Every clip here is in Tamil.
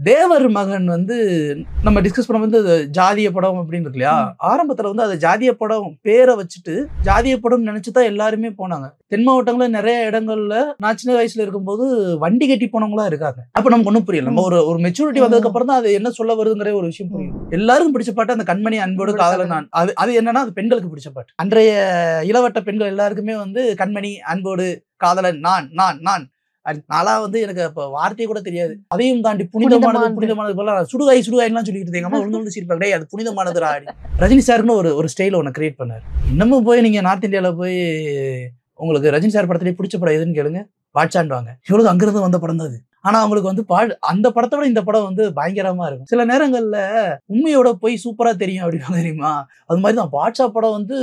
தேவர் மகன் வந்து நம்ம டிஸ்கஸ் பண்ணும்போது ஜாதிய படம் அப்படின்னு இருக்கு இல்லையா. ஆரம்பத்துல வந்து அது ஜாதிய படம் பேரை வச்சுட்டு ஜாதிய படம் நினைச்சுதான் எல்லாருமே போனாங்க. தென் மாவட்டங்கள்ல நிறைய இடங்கள்ல நான் சின்ன வயசுல இருக்கும்போது வண்டி கட்டி போனவங்களா இருக்காங்க. அப்ப நமக்கு ஒன்றும் புரியல. நம்ம ஒரு மெச்சூரிட்டி வந்ததுக்கு அப்புறம் தான் அது என்ன சொல்ல வருதுங்கிற ஒரு விஷயம் புரியும். எல்லாருக்கும் பிடிச்ச பாட்டு அந்த கண்மணி அன்போடு காதல நான். அது என்னன்னா அது பெண்களுக்கு பிடிச்ச பாட்டு. அன்றைய இளவட்ட பெண்கள் எல்லாருக்குமே வந்து கண்மணி அன்போடு காதலன் நான் நான் நான் நாளா வந்து எனக்கு இப்ப வார்த்தையே கூட தெரியாது. அதையும் தாண்டி புனிதமானது போல சுடுகாய் சுடுகாய்லாம் சொல்லிட்டு எங்க அம்மா விழுந்து சிரிப்பாங்க. அது புனிதமானது ஆடி. ரஜினி சாருன்னு ஒரு ஸ்டைல ஒன்று கிரியேட் பண்ணாரு. இன்னமும் போய் நீங்க நார்த் இந்தியால போய் உங்களுக்கு ரஜினி சார் படத்திலேயே பிடிச்ச படம் எதுன்னு கேளுங்க, வாட்சாண்டுவாங்க. இவ்வளவு அங்கிருந்து வந்த படம் தான் அது. ஆனா அவங்களுக்கு வந்து அந்த படத்தை விட இந்த படம் வந்து பயங்கரமா இருக்கும். சில நேரங்கள்ல உண்மையோட போய் சூப்பரா தெரியும் அப்படின்னு தெரியுமா. அது மாதிரிதான் வாட்ஸ்அப் படம் வந்து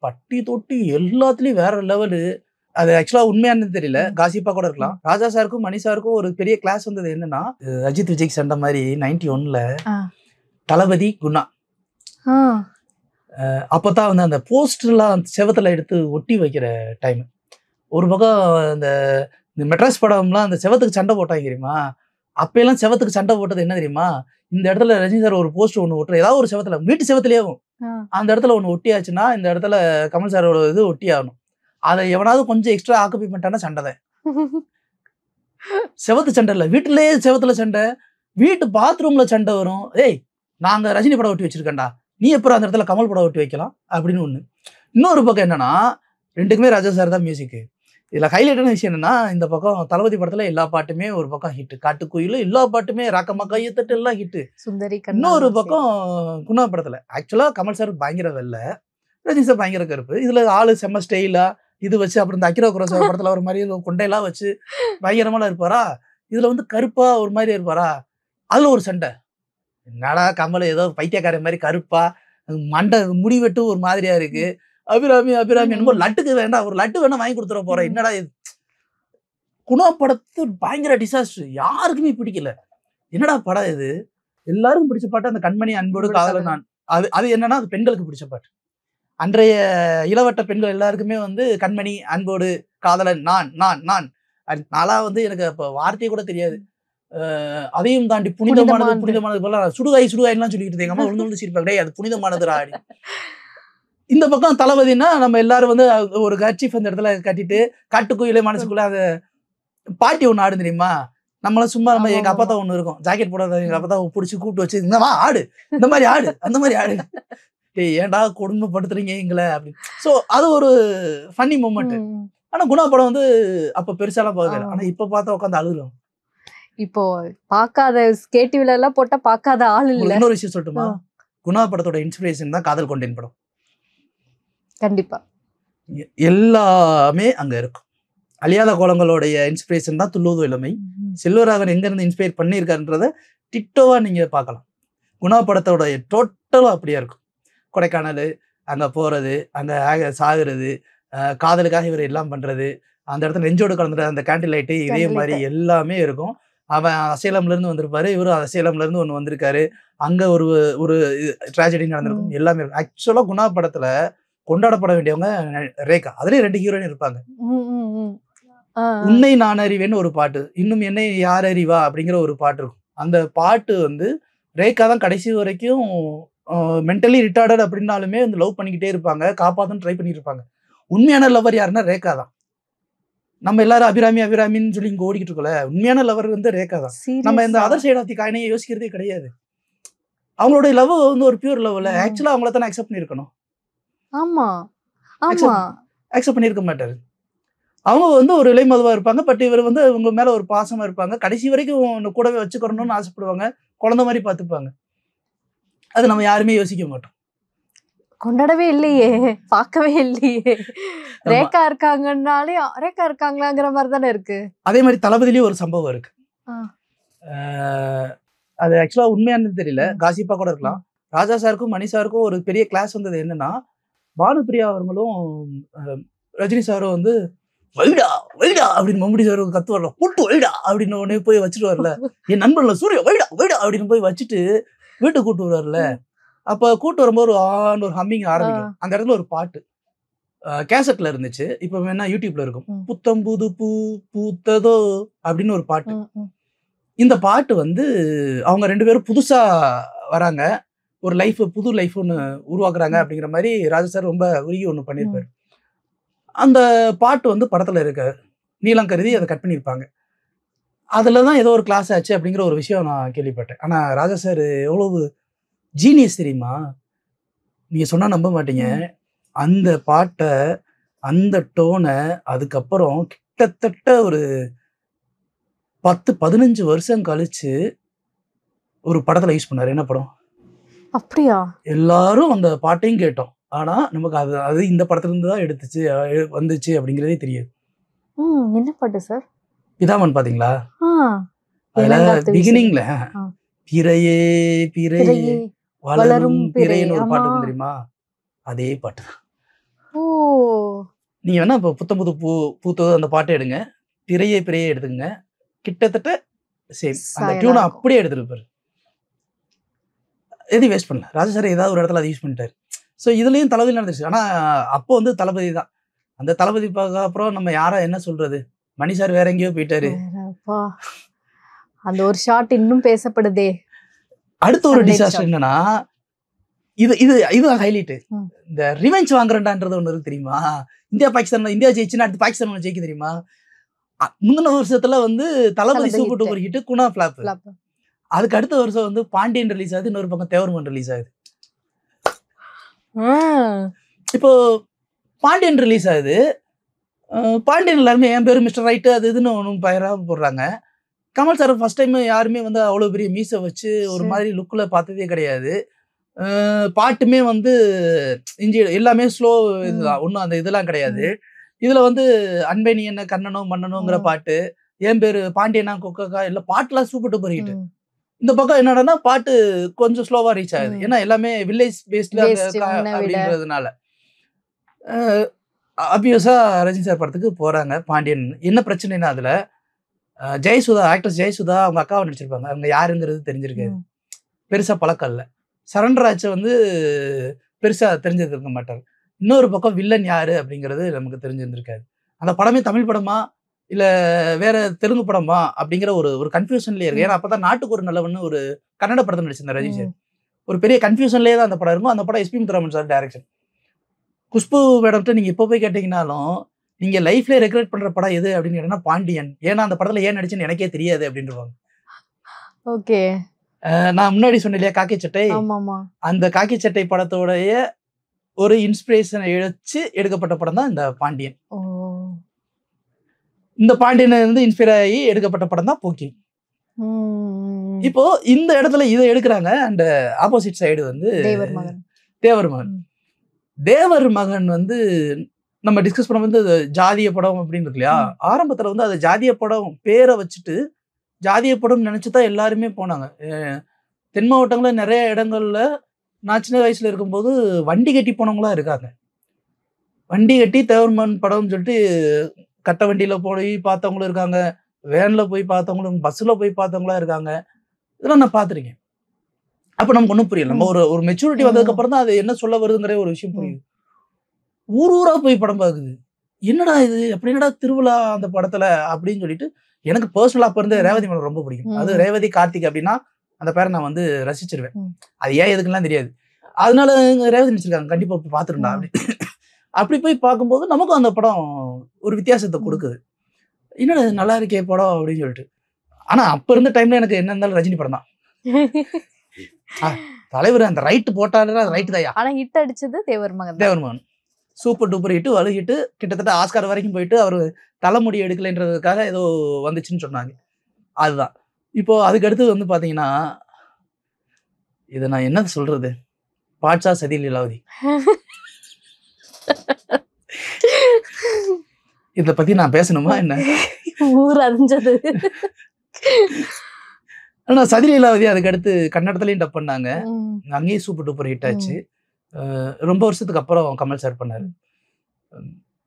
பட்டி தொட்டி எல்லாத்துலயும் வேற லெவலு. அது ஆக்சுவலா உண்மையானு தெரியல, காசிப்பா கூட இருக்கலாம். ராஜா சாருக்கும் மணி சாருக்கும் ஒரு பெரிய கிளாஸ் வந்தது என்னன்னா, அஜித் விஜய் சண்டை மாதிரி 91ல தளபதி குணா. அப்பதான் வந்து அந்த போஸ்டர்லாம் செவத்துல எடுத்து ஒட்டி வைக்கிற டைம். ஒரு பக்கம் இந்த மெட்ராஸ் படம்லாம் அந்த செவத்துக்கு சண்டை போட்டாங்க தெரியுமா. அப்பெல்லாம் செவத்துக்கு சண்டை போட்டது என்ன தெரியுமா, இந்த இடத்துல ரஜினி சார் ஒரு போஸ்டர் ஒண்ணு ஒட்டுற, ஏதாவது ஒரு செவத்துல வீட்டு செவத்துலயும் அந்த இடத்துல ஒண்ணு ஒட்டியாச்சுன்னா இந்த இடத்துல கமல் சாரோட இது ஒட்டி ஆகணும். அதை எவனாவது கொஞ்சம் எக்ஸ்ட்ரா ஆக்குபை பண்ணிட்டானா சண்டை. செவத்து சண்டை இல்ல, வீட்டுலயே செவத்துல சண்டை, வீட்டு பாத்ரூம்ல சண்டை வரும். ஏய் நாங்க ரஜினி படம் ஒட்டி வச்சிருக்கேன்டா, நீ எப்பறம் அந்த இடத்துல கமல் படம் ஒட்டி வைக்கலாம் அப்படின்னு ஒண்ணு. இன்னொரு பக்கம் என்னன்னா, ரெண்டுக்குமே ராஜா சார் தான் மியூசிக். இதுல ஹைலைட்டான விஷயம் என்னன்னா, இந்த பக்கம் தளபதி படத்துல எல்லா பாட்டுமே ஒரு பக்கம் ஹிட், காட்டுக்குயில எல்லா பாட்டுமே ராக்கம்மா கையத்தட்டு எல்லாம் ஹிட். இன்னொரு பக்கம் குணா படத்துல ஆக்சுவலா கமல் சார் பயங்கர வெள்ள, ரஜினி சார் பயங்கர கருப்பு. இதுல ஆளு செம்ம ஸ்டைலா இது வச்சு, அப்புறம் இந்த அக்கிரா குரோசாவா படத்துல ஒரு மாதிரி கொண்டையெல்லாம் வச்சு பயங்கரமா இருப்பாரா. இதுல வந்து கருப்பா ஒரு மாதிரி இருப்பாரா. அதுல ஒரு சண்டை. என்னடா கமல் ஏதோ பைத்தியக்கார மாதிரி கருப்பா மண்டை முடி வெட்டு ஒரு மாதிரியா இருக்கு, அபிராமி என்னமோ லட்டுக்கு வேண்டாம், ஒரு லட்டு வேணா வாங்கி கொடுத்துட போறேன். என்னடா இது குணா படத்து பயங்கர டிசாஸ்டர், யாருக்குமே பிடிக்கல. என்னடா படம் இது. எல்லாருக்கும் பிடிச்ச பாட்டு அந்த கண்மணி அன்போடு காதலன் நான். அது என்னன்னா அது பெண்களுக்கு பிடிச்ச பாட்டு. அன்றைய இளவட்ட பெண்கள் எல்லாருக்குமே வந்து கண்மணி அன்போடு காதலன் நான் நான் நான். நாளா வந்து எனக்கு இப்ப வார்த்தையே கூட தெரியாது. அதையும் தாண்டி புனிதமானது போல சுடுகாய் சுடுகாய்லாம் சொல்லிட்டு எங்க அம்மா விழுந்து சிரிப்பாங்க. அது புனிதமானது ஆடி. இந்த பக்கம் தளபதினா நம்ம எல்லாரும் வந்து ஒரு கர்ச்சீஃப் அந்த இடத்துல கட்டிட்டு காட்டுக்குயிலே மனசுக்குள்ள அந்த பாட்டி ஒண்ணு ஆடு தெரியுமா. நம்மளாம் சும்மா நம்ம எங்க அப்பா தான் ஒண்ணு இருக்கும், ஜாக்கெட் போடாத எங்க அப்பா தான் பிடிச்சி கூப்பிட்டு வச்சு இந்த ஆடு, இந்த மாதிரி ஆடு, அந்த மாதிரி ஆடு, ஏன்டா கொடுமைப்படுத்துறீங்க எங்களை அப்படின்னு. ஸோ அது ஒரு ஃபன்னி மூமெண்ட். ஆனா குணா படம் வந்து அப்ப பெருசாலாம் பார்க்கல, ஆனா இப்ப பார்த்தா உட்காந்து அழுகுறோம். இப்போ பார்க்காத கேடிவில எல்லாம் போட்டா பார்க்காத ஆள் இல்ல. இன்னொரு விஷயம் சொல்லட்டுமா, குணா படத்தோட இன்ஸ்பிரேஷன் தான் காதல் கொண்டேன் படம். கண்டிப்பா எல்லாமே அங்க இருக்கும். அழியாத கோலங்களோடைய இன்ஸ்பிரேஷன் தான் துள்ளுவதோ இளமை. செல்வராகவன் எங்க இருந்து இன்ஸ்பயர் பண்ணியிருக்காருன்றத டிட்டோவா நீங்க பார்க்கலாம். குணா படத்தோட டோட்டலா அப்படியா இருக்கும். கொடைக்கானல் அங்க போறது, அங்க சாகுறது, காதலுக்காக இவர் எல்லாம் பண்றது, அந்த இடத்துல நெஞ்சோடு கலந்துற அந்த கேண்டில் லைட்டு, இதே மாதிரி எல்லாமே இருக்கும். அவன் அசேலம்ல இருந்து வந்திருப்பாரு, இவரும் அசேலம்ல இருந்து ஒண்ணு வந்திருக்காரு. அங்க ஒரு ட்ராஜடி நடந்திருக்கும், எல்லாமே இருக்கும். ஆக்சுவலா குணா படத்துல கொண்டாடப்பட வேண்டியவங்க ரேகா. அதுலயே 2 ஹீரோயின் இருப்பாங்க. உன்னை நான் அறிவேன்னு ஒரு பாட்டு, இன்னும் என்னை யார் அறிவா அப்படிங்கிற ஒரு பாட்டு இருக்கும். அந்த பாட்டு வந்து ரேகா தான் கடைசி வரைக்கும் மென்டலி ரிட்டார்டட் அப்படின்னாலுமே வந்து லவ் பண்ணிக்கிட்டே இருப்பாங்க, காப்பாத்தன்னு ட்ரை பண்ணிட்டு இருப்பாங்க. உண்மையான லவர் யாருன்னா ரேகா தான். நம்ம எல்லாரும் அபிராமின்னு சொல்லி இங்க ஓடிக்கிட்டு இருக்கோம்ல, உண்மையான லவர் வந்து ரேகா தான். நம்ம இந்த அதர் சைட் ஆஃப் தி காயினை யோசிக்கிறதே கிடையாது. அவங்களோட லவ் வந்து ஒரு பியூர் லவ்ல ஆக்சுவலா அவங்கள தானே அக்செப்ட் பண்ணிருக்கணும். ஆமா அக்செப்ட் பண்ணிருக்க மாட்டாரு. அவங்க வந்து ஒரு இலை மதுவா இருப்பாங்க, பட் இவர் வந்து உங்க மேல ஒரு பாசமா இருப்பாங்க, கடைசி வரைக்கும் கூடவே வச்சுக்கணும்னு ஆசைப்படுவாங்க, குழந்தை மாதிரி பார்த்துப்பாங்க. அது நம்ம யாருமே யோசிக்க மாட்டோம், கொண்டாடவே இல்லையே, பார்க்கவே இல்லையே. ரேகா இருக்காங்கன்னாலே ரேகா இருக்காங்களாங்கிற மாதிரி தானே இருக்கு. அதே மாதிரி தளபதியிலேயே ஒரு சம்பவம் இருக்கு. அது ஆக்சுவலா உண்மையானு தெரியல, காசிப்பா கூட இருக்கலாம். ராஜா சாருக்கும் மணி சாருக்கும் ஒரு பெரிய கிளாஸ் வந்தது என்னன்னா, பானுப்பிரியா அவர்களும் ரஜினி சாரும் வந்து வைடா வைடா அப்படின்னு மம்முடி சார் கத்து வரல, கூட்டு வைடா அப்படின்னு உடனே போய் வச்சுட்டு வரல, என் நண்பன்ல சூரிய வைடா வைடா அப்படின்னு போய் வச்சுட்டு வீட்டுக்கு கூட்டு வருவார்ல. அப்ப கூட்டு வரும்போது ஒரு ஹம்மிங் ஆரம்பிக்கும். அந்த இடத்துல ஒரு பாட்டு கேசட்ல இருந்துச்சு, இப்ப வேணா யூடியூப்ல இருக்கும். புத்தம் புது பூ பூத்ததோ அப்படின்னு ஒரு பாட்டு. இந்த பாட்டு வந்து அவங்க 2 பேரும் புதுசா வராங்க. ஒரு புது லைஃப் ஒண்ணு உருவாக்குறாங்க அப்படிங்கிற மாரி ராஜா சார் ரொம்ப உருகி ஒண்ணு பண்ணியிருப்பாரு. அந்த பாட்டு வந்து படத்துல இருக்க நீலம் கருதி அத கட் பண்ணியிருப்பாங்க. அதுல தான் ஏதோ ஒரு கிளாஸ் ஆச்சு அப்படிங்கிற ஒரு விஷயம் நான் கேள்விப்பட்டேன். ஆனா ராஜா சார் எவ்வளவு ஜீனியஸ் தெரியுமா? நீங்க சொன்னா நம்ப மாட்டீங்க. அந்த பாட்ட, அந்த டோன அதுக்கப்புறம் கிட்டத்தட்ட ஒரு 10, 15 வருஷம் கழிச்சு ஒரு படத்துல யூஸ் பண்ணாரு. என்ன படம்? அப்படியா? எல்லாரும் அந்த பாட்டையும் கேட்டோம். ஆனா நமக்கு அது இந்த படத்துல இருந்து தான் வந்துச்சு அப்படிங்கிறதே தெரியாது. என்ன பாட்டு சார்? பிதாமன் பாத்தீங்களா? அதுல இளங்காத்து பிகினிங்ல ஆ. பிறையே பிறையே பிறையே வளரும் வளரும் பிறைன்னு ஒரு பிறை. பாட்டு ஆமா. இருக்கும் தெரியுமா? அதே பாட்டு தான். ஓ! நீங்க வேணா இப்ப புத்தம் புது பூத்தது அந்த பாட்டை எடுங்க. பிறையே பிறையே எடுத்துக்கங்க. கிட்டத்தட்ட சேம். அந்த சாயலா டியூன இருக்கும். அப்படியே எடுத்திருப்பாரு. எதையும் வேஸ்ட் பண்ணல. ராஜா சார் ஏதாவது ஒரு இடத்துல அதை யூஸ் பண்ணிட்டாரு. ஸோ இதுலயும் தளபதி நடந்துருச்சு. ஆனா அப்போ வந்து தளபதி தான். அந்த தளபதி அப்புறம் நம்ம யார என்ன சொல்றது? மணி சார் வேற எங்கேயோ போயிட்டாரு. வேறப்பா. அந்த ஒரு ஷாட் இன்னும் பேசப்படுதே. அடுத்த ஒரு Sunlight டிசாஸ்டர் shot. என்னன்னா, இதுதான் ஹைலைட். ம். இந்த ரிவெஞ்ச் வாங்குறேன்டான்றது ஒண்ணு இருக்கு தெரியுமா? இந்தியா ஜெயிச்சுன்னா அடுத்து பாகிஸ்தான் ஒண்ணு ஜெயிக்கும் தெரியுமா? முந்தின வருஷத்துல வந்து Thalapathi Thalapathi super hit. Duper hit, Guna flop. Flop. அதுக்கு அடுத்த வருஷம் வந்து பாண்டியன் ரிலீஸ் ஆகுது, இன்னொரு பக்கம் தேவர்மன் ரிலீஸ் ஆகுது. இப்போ பாண்டியன் ரிலீஸ் ஆகுது. பாண்டியன் எல்லாருமே என் பேரு மிஸ்டர் ரைட்டு அது இதுன்னு ஒன்றும் பயரா போடுறாங்க. கமல் சார் ஃபர்ஸ்ட் டைம் யாருமே வந்து அவ்வளோ பெரிய மீசை வச்சு ஒரு மாதிரி லுக்கில் பார்த்ததே கிடையாது. பாட்டுமே வந்து எல்லாமே ஸ்லோ இதுதான், ஒன்றும் அந்த இதெல்லாம் கிடையாது. இதுல வந்து அன்பே நீ என்ன கண்ணனோ மன்னனோங்கிற பாட்டு, என் பேரு பாண்டியனா கொக்கக்கா இல்ல பாட்டுலாம் சூப்பர் டூப்பர் ஹிட். இந்த பக்கம் என்னடான்னா பாட்டு கொஞ்சம் ஸ்லோவா ரீச் ஆகுது. ஏன்னா எல்லாமே வில்லேஜ் பேஸ்ட்ல அப்படின்றதுனால அபியூஸா ரஜினி சார் படத்துக்கு போறாங்க. பாண்டியன் என்ன பிரச்சனைனா அதுல ஜெயசுதா ஆக்ட்ரஸ் ஜெயசுதா அவங்க அக்காவை நடிச்சிருப்பாங்க. அவங்க யாருங்கிறது தெரிஞ்சிருக்காது, பெருசா பழக்கம் இல்லை. சரண்ராஜ் வந்து பெருசா தெரிஞ்சிருக்க மாட்டார். இன்னொரு பக்கம் வில்லன் யாரு அப்படிங்கிறது நமக்கு தெரிஞ்சிருந்திருக்காது. அந்த படமே தமிழ் படமா இல்ல வேற தெலுங்கு படமா அப்படிங்கிற ஒரு கன்ஃபியூஷன்லயே இருக்கு. ஏன்னா அப்பதான் நாட்டுக்கு ஒரு நல்லவன்னு ஒரு கன்னட படத்தை நடிச்சிருந்தார் ரஜினி சார். ஒரு பெரிய கன்ஃபியூஷன்லயே தான் அந்த படம் இருக்கும். அந்த படம் SP Muthuraman sir direction. Khushbu மேடம்கிட்ட நீங்க இப்போ போய் கேட்டீங்கன்னாலும் நீங்க லைஃப்ல ரெக்ரெட் பண்ற படம் எது அப்படின்னு கேட்டீங்கன்னா பாண்டியன். ஏன்னா அந்த படத்துல ஏன் நடிச்சுன்னு எனக்கே தெரியாது அப்படின்றாங்க. ஓகே. நான் முன்னாடி சொன்னேன் இல்லையா காக்கி சட்டை, அந்த காக்கி சட்டை படத்தோடைய ஒரு இன்ஸ்பிரேஷனை வச்சு எடுக்கப்பட்ட படம் தான் இந்த பாண்டியன். இந்த பாண்டியன் வந்து இன்ஸ்பயர் ஆகி எடுக்கப்பட்ட படம் தான் போக்கிங். இப்போ இந்த இடத்துல இதை எடுக்கிறாங்க. அந்த ஆப்போசிட் சைடு வந்து தேவர் மகன். தேவர் மகன் வந்து நம்ம டிஸ்கஸ் பண்ண வந்து ஜாதிய படம் அப்படின்னு இருக்கு இல்லையா? ஆரம்பத்துல வந்து அது ஜாதிய படம் பேரை வச்சுட்டு ஜாதிய படம் நினைச்சுதான் எல்லாருமே போனாங்க. தென் மாவட்டங்கள்ல நிறைய இடங்கள்ல நான் சின்ன வயசுல இருக்கும்போது வண்டி கட்டி போனவங்களா இருக்காங்க. வண்டி கட்டி தேவர்மன் படம்னு சொல்லிட்டு கட்ட வண்டியில போய் பார்த்தவங்களும் இருக்காங்க, வேன்ல போய் பார்த்தவங்களும், பஸ்ல போய் பார்த்தவங்களா இருக்காங்க. இதெல்லாம் நான் பார்த்துருக்கேன். அப்ப நமக்கு ஒன்றும் புரியல. நம்ம ஒரு மெச்சூரிட்டி வந்ததுக்கு அப்புறம் தான் அது என்ன சொல்ல வருதுங்கிற ஒரு விஷயம் புரியுது. ஊரா போய் படம் பார்க்குது. என்னடா இது, அப்படி என்னடா திருவிழா அந்த படத்துல அப்படின்னு சொல்லிட்டு எனக்கு பர்சனலா அப்ப இருந்து ரேவதி மேடம் ரொம்ப பிடிக்கும். அது ரேவதி கார்த்திக் அப்படின்னா அந்த பேரை நான் வந்து ரசிச்சிருவேன். அது ஏன் எதுக்குலாம் தெரியாது. அதனால ரேவதி நடிச்சிருக்காங்க, கண்டிப்பா போய் பார்த்துருந்தா அப்படி. அப்படி போய் பார்க்கும்போது நமக்கும் அந்த படம் ஒரு வித்தியாசத்தை கொடுக்குது. என்னடா நல்லா இருக்கே படம் அப்படின்னு சொல்லிட்டு. ஆனா அப்ப இருந்த டைம்ல எனக்கு என்ன இருந்தாலும் ரஜினி படம் தான். தலைவர் அந்த ரைட் போட்டாரு, ரைட் தான். ஆனா ஹிட் அடிச்சது தேவர் மகன். சூப்பர் டூப்பர் ஹிட், வலு ஹிட், கிட்டத்தட்ட ஆஸ்கார் வரைக்கும் போயிட்டு அவரு தலைமுடி எடுக்கலைன்றதுக்காக ஏதோ வந்துச்சுன்னு சொன்னாங்க. அதுதான். இப்போ அதுக்கு அடுத்து வந்து பாத்தீங்கன்னா, இதை நான் என்ன சொல்றது, பாட்ஷா சதி லீலாவதி. இத பத்தி நான் பேசணுமா என்ன? ஊர் அறிஞ்சது. ஆனா சதி லீலாவதி அதுக்கு அடுத்து கன்னடத்துலயும் டப் பண்ணாங்க. அங்கேயும் சூப்பர் டூப்பர் ஹிட் ஆச்சு. ரொம்ப வருஷத்துக்கு அப்புறம் கமல் சார் பண்ணாரு.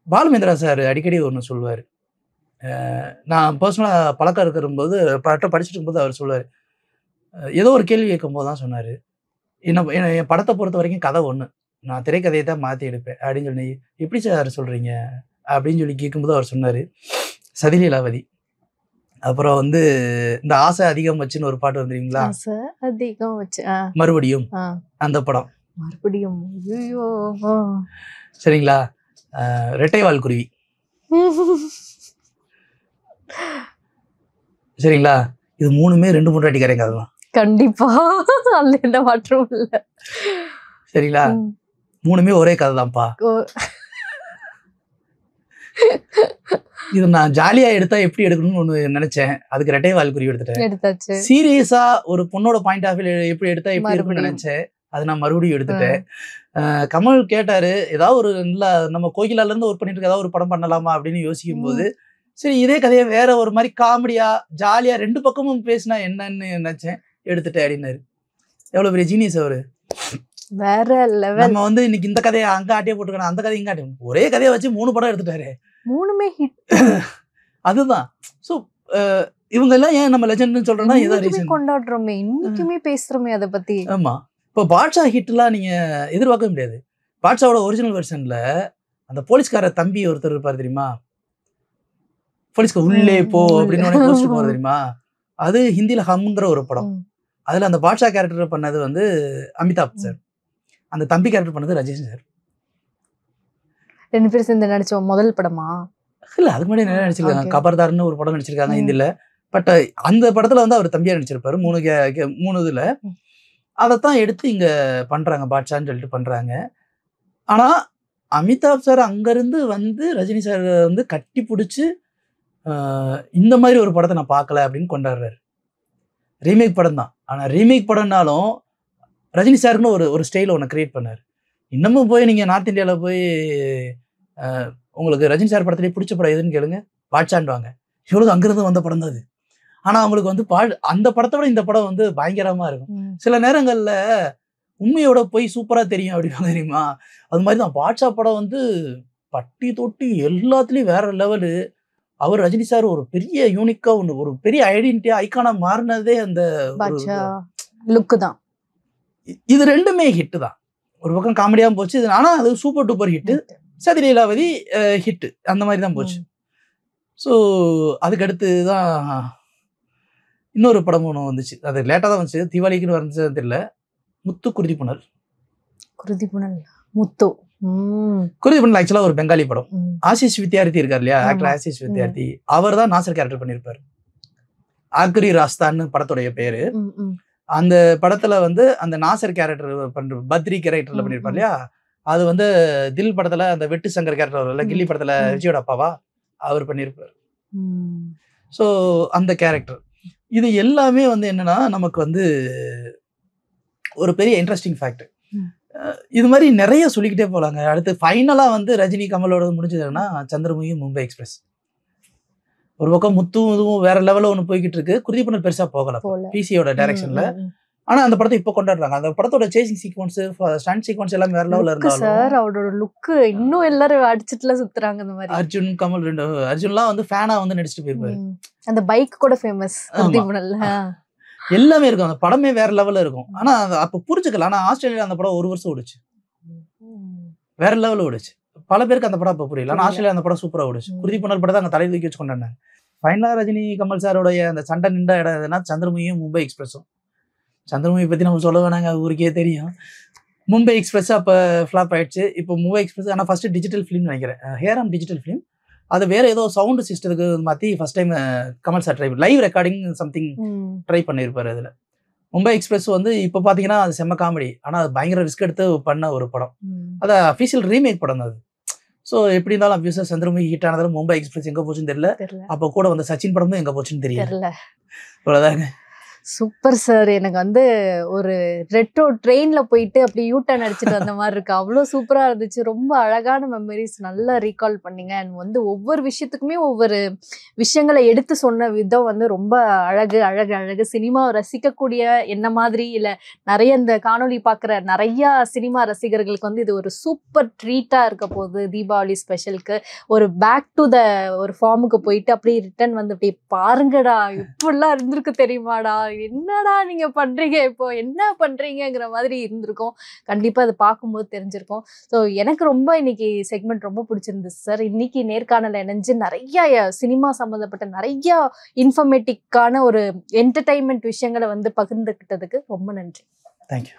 பாலுமேந்திரா சார் அடிக்கடி ஒன்று சொல்லுவார். நான் பர்சனலாக பழக்கம் இருக்கும்போது படிச்சுட்டு இருக்கும்போது அவர் சொல்லுவார், ஏதோ ஒரு கேள்வி கேட்கும் போது தான் சொன்னார், என் படத்தை பொறுத்த வரைக்கும் கதை ஒன்று, நான் திரைக்கதையை தான் மாற்றி எடுப்பேன் அப்படின்னு சொல்லி. எப்படி சார் சொல்கிறீங்க அப்படின்னு சொல்லி கேட்கும்போது அவர் சொன்னார், சதி லீலாவதி அப்புறம் வந்து இந்த ஆசை அதிகம் வச்சுன்னு ஒரு பாட்டு வந்துருங்களா, ஆசை அதிகம் வச்சு மறுபடியும் அந்த படம். மறுபடியும் ஐயோ சரிங்களா, ரெட்டைவால் குருவி. சரிங்களா, இது 3மே 2 3 கரைங்க அதுதான். கண்டிப்பா அதுல எந்த மாற்றமும் இல்ல. சரிங்களா, 3மே ஒரே கதை தான்ப்பா. இது நான் ஜாலியா எடுத்தா எப்படி எடுக்கணும்னு ஒண்ணு நினைச்சேன், அதுக்கு ரெட்டைவால் குருவி எடுத்துட்டேன். சீரியஸா ஒரு பொண்ணோட பாயிண்ட் ஆஃப் வியூ எப்படி எடுத்தா எப்படி இருக்கும்னு நினைச்சேன், அது நான் மறுபடியும் எடுத்துட்டேன். கமல் கேட்டாரு ஏதாவது ஒரு நல்ல நம்ம கோகிலால இருந்து ஒர்க் பண்ணிட்டு ஏதாவது ஒரு படம் பண்ணலாமா அப்படின்னு யோசிக்கும் போது, சரி இதே கதையை வேற ஒரு மாதிரி காமெடியா ஜாலியா 2 பக்கமும் பேசினா என்னன்னு நினைச்சேன், எடுத்துட்டேன் அப்படின்னாரு. எவ்வளவு பெரிய ஜீனியஸ் அவரு. வேற லெவல். நம்ம வந்து இன்னைக்கு இந்த கதையை அங்க ஆட்டியே போட்டுக்கணும், அந்த கதையை இங்க ஆட்டிய, ஒரே கதையை வச்சு 3 படம் எடுத்துட்டாரு, 3மே ஹிட். அதுதான். சோ இவங்க எல்லாம் ஏன் நம்ம லெஜெண்ட்னு சொல்றோம்னா இதான் ரீசன். கொண்டாடுறோமே, இன்னைக்குமே பேசுறோமே அத பத்தி. ஆமா, இப்போ பாட்ஷா ஹிட்லாம் நீங்க எதிர்பார்க்க முடியாது. பாட்ஷாவோட ஒரிஜினல் வெர்ஷன்ல அந்த போலீஸ்கார தம்பி ஒருத்தர் இருப்பாரு தெரியுமா, போலீஸ்க்கு உள்ளே போ அப்படின்னு போஸ்ட் போறது தெரியுமா, அது ஹிந்தியில ஹம்ங்கிற ஒரு படம். அதுல அந்த பாட்ஷா கேரக்டர் பண்ணது வந்து அமிதாப் சார், அந்த தம்பி கேரக்டர் பண்ணது ரஜினி சார். 2 பேரும் சேர்ந்து நடிச்ச முதல் படமா? இல்ல, அதுக்கு முன்னாடி நிறைய நடிச்சிருக்காங்க. கபர்தார்னு ஒரு படம் நடிச்சிருக்காங்க ஹிந்தியில. பட் அந்த படத்துல வந்து அவர் தம்பியா நடிச்சிருப்பாரு 3 இதுல. அதைத்தான் எடுத்து இங்க பண்றாங்க, பாட்ஷான்னு சொல்லிட்டு பண்றாங்க. ஆனா அமிதாப் சார் அங்கிருந்து வந்து ரஜினி சார் வந்து கட்டி பிடிச்சி இந்த மாதிரி ஒரு படத்தை நான் பார்க்கல அப்படின்னு கொண்டாடுறாரு. ரீமேக் படம் தான், ஆனா ரீமேக் படம்னாலும் ரஜினி சாருக்குன்னு ஒரு ஸ்டைல ஒன்று கிரியேட் பண்ணார். இன்னமும் போய் நீங்க நார்த் இந்தியால போய் உங்களுக்கு ரஜினி சார் படத்திலேயே பிடிச்ச படம் எதுன்னு கேளுங்க, பாட்ஷான்டுவாங்க. இவ்வளவு அங்கிருந்து வந்த படம் தான் அது. ஆனா அவங்களுக்கு வந்து அந்த படத்தை விட இந்த படம் வந்து பயங்கரமா இருக்கும். சில நேரங்கள்ல உண்மையோட போய் சூப்பரா தெரியும் அப்படின்னு தெரியுமா, அது மாதிரிதான் பாட்ஷா படம் வந்து பட்டி தொட்டி எல்லாத்துலயும் வேற லெவலு. அவர் ரஜினி சார் ஒரு பெரிய யூனிக்கா ஒரு பெரிய ஐடென்டிட்டியா ஐகானா மாறினதே அந்த லுக் தான். இது 2மே ஹிட் தான். ஒரு பக்கம் காமெடியா போச்சு, ஆனா அது சூப்பர் டூப்பர் ஹிட். சதி லீலாவதி ஹிட், அந்த மாதிரி தான் போச்சு. ஸோ அதுக்கு அடுத்து தான் இன்னொரு படம் ஒன்று வந்துச்சு, அது லேட்டாக தான் வந்துச்சு, தீபாவளிக்குன்னு வந்துச்சு தெரியல, முத்து குருதி புனல். முத்து குருதி புனல் ஆக்சுவலா ஒரு பெங்காலி படம். ஆசிஷ் வித்யார்த்தி இருக்கார் இல்லையா, ஆக்டர் ஆசிஷ் வித்யார்த்தி, அவர் தான் நாசர் கேரக்டர் பண்ணியிருப்பாரு. ஆக்ரி ராஸ்தான்னு படத்துடைய பேரு. அந்த படத்துல வந்து அந்த நாசர் கேரக்டர் பண்ற பத்ரி கேரக்டர்ல பண்ணியிருப்பார் இல்லையா, அது வந்து தில் படத்துல அந்த வெட்டு சங்கர் கேரக்டர் வரல, கில்லி படத்துல விஜயோட அப்பாவா அவர் பண்ணியிருப்பார். ஸோ அந்த கேரக்டர் இது எல்லாமே வந்து என்னன்னா நமக்கு வந்து ஒரு பெரிய இன்ட்ரெஸ்டிங் ஃபேக்ட். இது மாதிரி நிறைய சொல்லிக்கிட்டே போலாங்க. அடுத்து ஃபைனலா வந்து ரஜினி கமலோட முடிஞ்சதுன்னா சந்திரமுகி, மும்பை எக்ஸ்பிரஸ். ஒரு பக்கம் முத்தும் இதுவும் வேற லெவல்ல ஒன்று போய்கிட்டு இருக்கு. குருதி புனல் பெருசா போகல பிசியோட டைரக்ஷன்ல. ஆனா அந்த படத்தை இப்போ கொண்டாடுறாங்க. அந்த படத்தோட சேசிங் சீக்வன்ஸ், ஸ்டண்ட் சீக்வன்ஸ் எல்லாம் வேற லெவல்ல இருந்தாலும் சார் அவரோட லுக் இன்னும் எல்லாரும் அடிச்சிட்டுல சுத்துறாங்க. அந்த மாதிரி அர்ஜுன் கமல் அர்ஜுன்லாம் வந்து ஃபேனா வந்து நடிச்சிட்டு போயிருப்பாரு. அந்த பைக் கூட ஃபேமஸ் குருதி புனல்ல எல்லாமே இருக்கும். அந்த படமே வேற லெவல்ல இருக்கும். ஆனா அப்ப புரிஞ்சுக்கல. ஆனா ஆஸ்திரேலியா அந்த படம் 1 வருஷம் ஓடுச்சு, வேற லெவல்ல ஓடுச்சு. பல பேருக்கு அந்த படம் அப்ப புரியல. ஆனா ஆஸ்திரேலியா அந்த படம் சூப்பரா ஓடுச்சு. குருதி புனல் படத்தை அங்க தலை தூக்கி வச்சு கொண்டாடினாங்க. ஃபைனலா ரஜினி கமல் சாரோடைய அந்த சண்டை நின்ற இடம் எதுனா சந்திரமுகியும் மும்பை எக்ஸ்பிரஸும். சந்திரமுகி பத்தி நம்ம சொல்ல வேணாங்க, ஊருக்கே தெரியும். மும்பை எக்ஸ்பிரஸ் அப்ப ஃபிளாப் ஆயிடுச்சு. இப்போ மும்பை எக்ஸ்பிரஸ் ஆனா ஃபர்ஸ்ட் டிஜிட்டல் ஃபிலிம் நினைக்கிறேன், ஹேராம் டிஜிட்டல் ஃபிலிம். அது வேற ஏதோ சவுண்ட் சிஸ்டத்துக்கு மாத்தி first time Kamal sir try live recording something try பண்ணியிருப்பாரு. அதுல மும்பை எக்ஸ்பிரஸ் வந்து இப்போ பாத்தீங்கன்னா அது செம்ம காமெடி. ஆனா அது பயங்கர ரிஸ்க் எடுத்து பண்ண ஒரு படம். அது அஃபீஷியல் ரீமேக் படம் அது. ஸோ எப்படி இருந்தாலும் அபியூஸா சந்திரமுகி ஹிட் ஆனதால மும்பை எக்ஸ்பிரஸ் எங்க போச்சுன்னு தெரியல. அப்போ கூட வந்து சச்சின் படமும் எங்க போச்சுன்னு தெரியல. அவ்வளவுதாங்க. Super sir. எனக்கு வந்து ஒரு ரெட்ரோ ட்ரெயின்ல போயிட்டு அப்படி யூட்டர்ன் அடிச்சுட்டு வந்த மாதிரி இருக்கு. அவ்வளோ சூப்பரா இருந்துச்சு. ரொம்ப அழகான மெமரிஸ் நல்லா ரீகால் பண்ணீங்க. அண்ட் வந்து ஒவ்வொரு விஷயத்துக்குமே ஒவ்வொரு விஷயங்களை எடுத்து சொன்ன விதம் வந்து ரொம்ப அழகு அழகு அழகு. சினிமாவை ரசிக்கக்கூடிய என்ன மாதிரி இல்லை நிறைய இந்த காணொலி பார்க்குற நிறையா சினிமா ரசிகர்களுக்கு வந்து இது ஒரு சூப்பர் ட்ரீட்டா இருக்க போகுது. தீபாவளி ஸ்பெஷலுக்கு ஒரு பேக் டு த ஒரு ஃபார்முக்கு போயிட்டு அப்படியே ரிட்டர்ன் வந்து அப்படியே பாருங்கடா இப்படிலாம் இருந்திருக்கு தெரியுமாடா, என்னடா நீங்க பண்றீங்க, இப்போ என்ன பண்றீங்கங்கிற மாதிரி இருந்திருக்கும். கண்டிப்பா அதை பார்க்கும்போது தெரிஞ்சிருக்கும். ஸோ எனக்கு ரொம்ப இன்னைக்கு செக்மெண்ட் ரொம்ப பிடிச்சிருந்துச்சு சார். இன்னைக்கு நேர்காணல் இணைஞ்சு நிறைய சினிமா சம்மந்தப்பட்ட நிறைய இன்ஃபர்மேட்டிக்கான ஒரு என்டர்டைன்மெண்ட் விஷயங்களை வந்து பகிர்ந்துக்கிட்டதுக்கு ரொம்ப நன்றி. தேங்க்யூ.